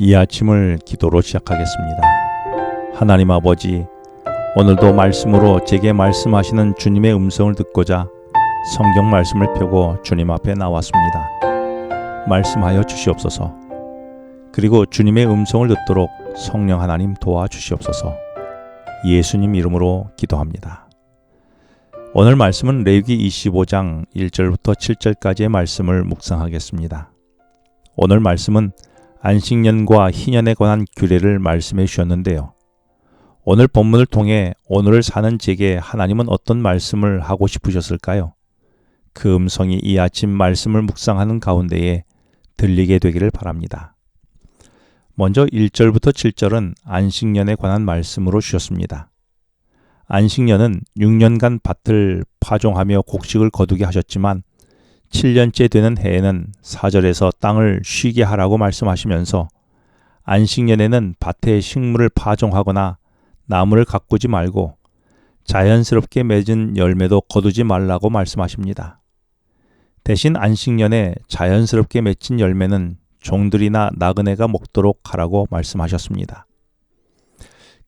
이 아침을 기도로 시작하겠습니다. 하나님 아버지, 오늘도 말씀으로 제게 말씀하시는 주님의 음성을 듣고자 성경 말씀을 펴고 주님 앞에 나왔습니다. 말씀하여 주시옵소서. 그리고 주님의 음성을 듣도록 성령 하나님 도와주시옵소서. 예수님 이름으로 기도합니다. 오늘 말씀은 레위기 25장 1절부터 7절까지의 말씀을 묵상하겠습니다. 오늘 말씀은 안식년과 희년에 관한 규례를 말씀해 주셨는데요. 오늘 본문을 통해 오늘을 사는 제게 하나님은 어떤 말씀을 하고 싶으셨을까요? 그 음성이 이 아침 말씀을 묵상하는 가운데에 들리게 되기를 바랍니다. 먼저 1절부터 7절은 안식년에 관한 말씀으로 주셨습니다. 안식년은 6년간 밭을 파종하며 곡식을 거두게 하셨지만 7년째 되는 해에는 4절에서 땅을 쉬게 하라고 말씀하시면서 안식년에는 밭에 식물을 파종하거나 나무를 가꾸지 말고 자연스럽게 맺은 열매도 거두지 말라고 말씀하십니다. 대신 안식년에 자연스럽게 맺힌 열매는 종들이나 나그네가 먹도록 하라고 말씀하셨습니다.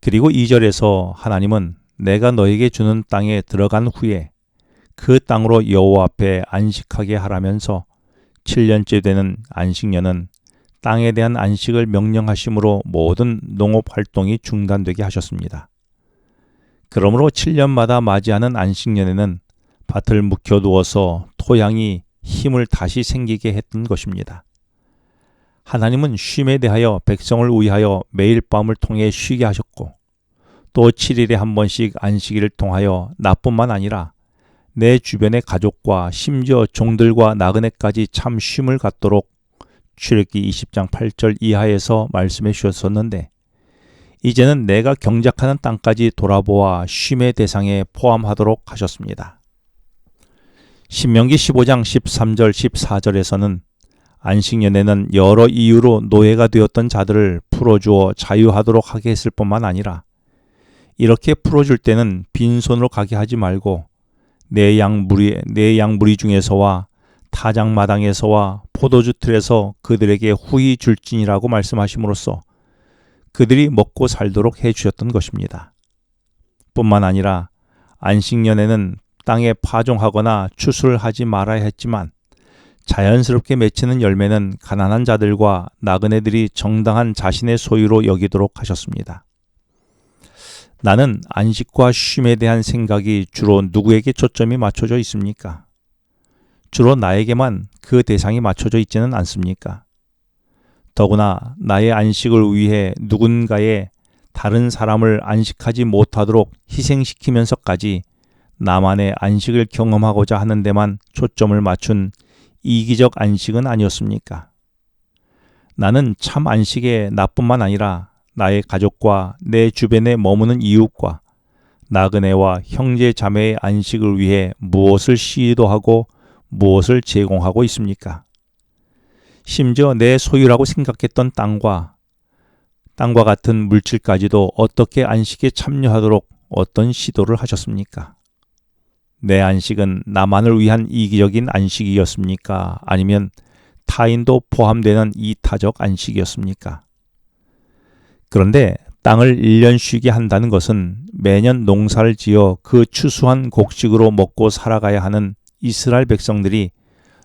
그리고 2절에서 하나님은 내가 너에게 주는 땅에 들어간 후에 그 땅으로 여호와 앞에 안식하게 하라면서 7년째 되는 안식년은 땅에 대한 안식을 명령하심으로 모든 농업 활동이 중단되게 하셨습니다. 그러므로 7년마다 맞이하는 안식년에는 밭을 묵혀두어서 토양이 힘을 다시 생기게 했던 것입니다. 하나님은 쉼에 대하여 백성을 위하여 매일 밤을 통해 쉬게 하셨고 또 7일에 한 번씩 안식일을 통하여 나뿐만 아니라 내 주변의 가족과 심지어 종들과 나그네까지 참 쉼을 갖도록 출애굽기 20장 8절 이하에서 말씀해 주셨었는데 이제는 내가 경작하는 땅까지 돌아보아 쉼의 대상에 포함하도록 하셨습니다. 신명기 15장 13절 14절에서는 안식년에는 여러 이유로 노예가 되었던 자들을 풀어주어 자유하도록 하게 했을 뿐만 아니라 이렇게 풀어줄 때는 빈손으로 가게 하지 말고 내 양무리 중에서와 타작마당에서와 포도주 틀에서 그들에게 후히 줄지니라고 말씀하심으로써 그들이 먹고 살도록 해주셨던 것입니다. 뿐만 아니라 안식년에는 땅에 파종하거나 추수를 하지 말아야 했지만 자연스럽게 맺히는 열매는 가난한 자들과 나그네들이 정당한 자신의 소유로 여기도록 하셨습니다. 나는 안식과 쉼에 대한 생각이 주로 누구에게 초점이 맞춰져 있습니까? 주로 나에게만 그 대상이 맞춰져 있지는 않습니까? 더구나 나의 안식을 위해 누군가의 다른 사람을 안식하지 못하도록 희생시키면서까지 나만의 안식을 경험하고자 하는 데만 초점을 맞춘 이기적 안식은 아니었습니까? 나는 참 안식에 나뿐만 아니라 나의 가족과 내 주변에 머무는 이웃과 나그네와 형제 자매의 안식을 위해 무엇을 시도하고 무엇을 제공하고 있습니까? 심지어 내 소유라고 생각했던 땅과 같은 물질까지도 어떻게 안식에 참여하도록 어떤 시도를 하셨습니까? 내 안식은 나만을 위한 이기적인 안식이었습니까? 아니면 타인도 포함되는 이타적 안식이었습니까? 그런데 땅을 1년 쉬게 한다는 것은 매년 농사를 지어 그 추수한 곡식으로 먹고 살아가야 하는 이스라엘 백성들이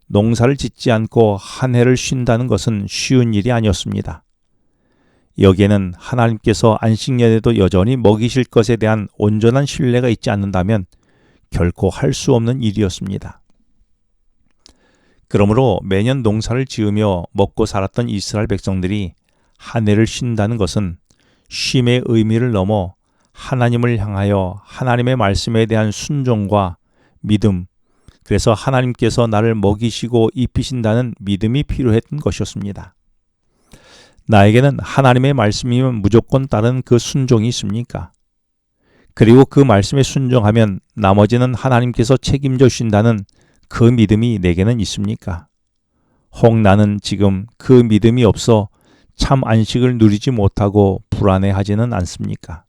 농사를 짓지 않고 한 해를 쉰다는 것은 쉬운 일이 아니었습니다. 여기에는 하나님께서 안식년에도 여전히 먹이실 것에 대한 온전한 신뢰가 있지 않는다면 결코 할 수 없는 일이었습니다. 그러므로 매년 농사를 지으며 먹고 살았던 이스라엘 백성들이 한 해를 쉰다는 것은 쉼의 의미를 넘어 하나님을 향하여 하나님의 말씀에 대한 순종과 믿음, 그래서 하나님께서 나를 먹이시고 입히신다는 믿음이 필요했던 것이었습니다. 나에게는 하나님의 말씀이면 무조건 따른 그 순종이 있습니까? 그리고 그 말씀에 순종하면 나머지는 하나님께서 책임져 주신다는 그 믿음이 내게는 있습니까? 혹 나는 지금 그 믿음이 없어 참 안식을 누리지 못하고 불안해하지는 않습니까?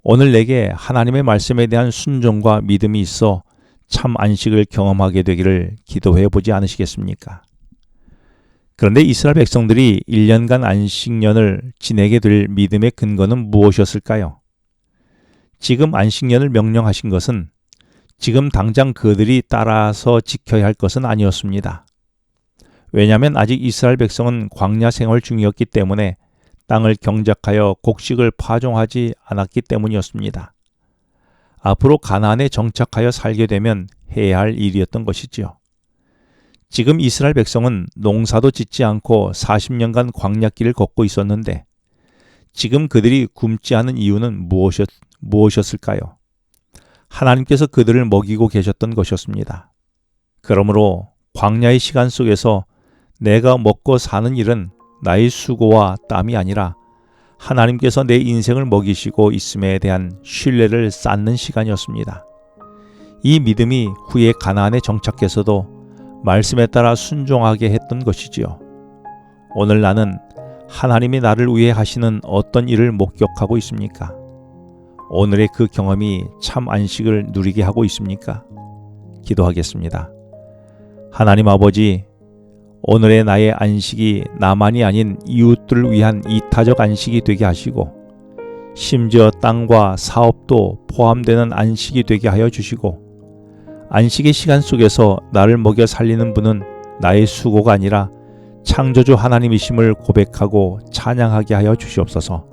오늘 내게 하나님의 말씀에 대한 순종과 믿음이 있어 참 안식을 경험하게 되기를 기도해 보지 않으시겠습니까? 그런데 이스라엘 백성들이 1년간 안식년을 지내게 될 믿음의 근거는 무엇이었을까요? 지금 안식년을 명령하신 것은 지금 당장 그들이 따라서 지켜야 할 것은 아니었습니다. 왜냐하면 아직 이스라엘 백성은 광야 생활 중이었기 때문에 땅을 경작하여 곡식을 파종하지 않았기 때문이었습니다. 앞으로 가나안에 정착하여 살게 되면 해야 할 일이었던 것이지요. 지금 이스라엘 백성은 농사도 짓지 않고 40년간 광야길을 걷고 있었는데 지금 그들이 굶지 않은 이유는 무엇이었을까요? 하나님께서 그들을 먹이고 계셨던 것이었습니다. 그러므로 광야의 시간 속에서 내가 먹고 사는 일은 나의 수고와 땀이 아니라 하나님께서 내 인생을 먹이시고 있음에 대한 신뢰를 쌓는 시간이었습니다. 이 믿음이 후에 가나안에 정착해서도 말씀에 따라 순종하게 했던 것이지요. 오늘 나는 하나님이 나를 위해 하시는 어떤 일을 목격하고 있습니까? 오늘의 그 경험이 참 안식을 누리게 하고 있습니까? 기도하겠습니다. 하나님 아버지, 오늘의 나의 안식이 나만이 아닌 이웃들을 위한 이타적 안식이 되게 하시고 심지어 땅과 사업도 포함되는 안식이 되게 하여 주시고 안식의 시간 속에서 나를 먹여 살리는 분은 나의 수고가 아니라 창조주 하나님이심을 고백하고 찬양하게 하여 주시옵소서.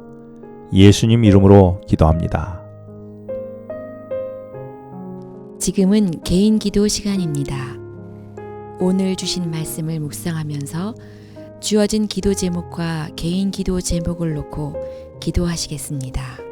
예수님 이름으로 기도합니다. 지금은 개인 기도 시간입니다. 오늘 주신 말씀을 묵상하면서 주어진 기도 제목과 개인 기도 제목을 놓고 기도하시겠습니다.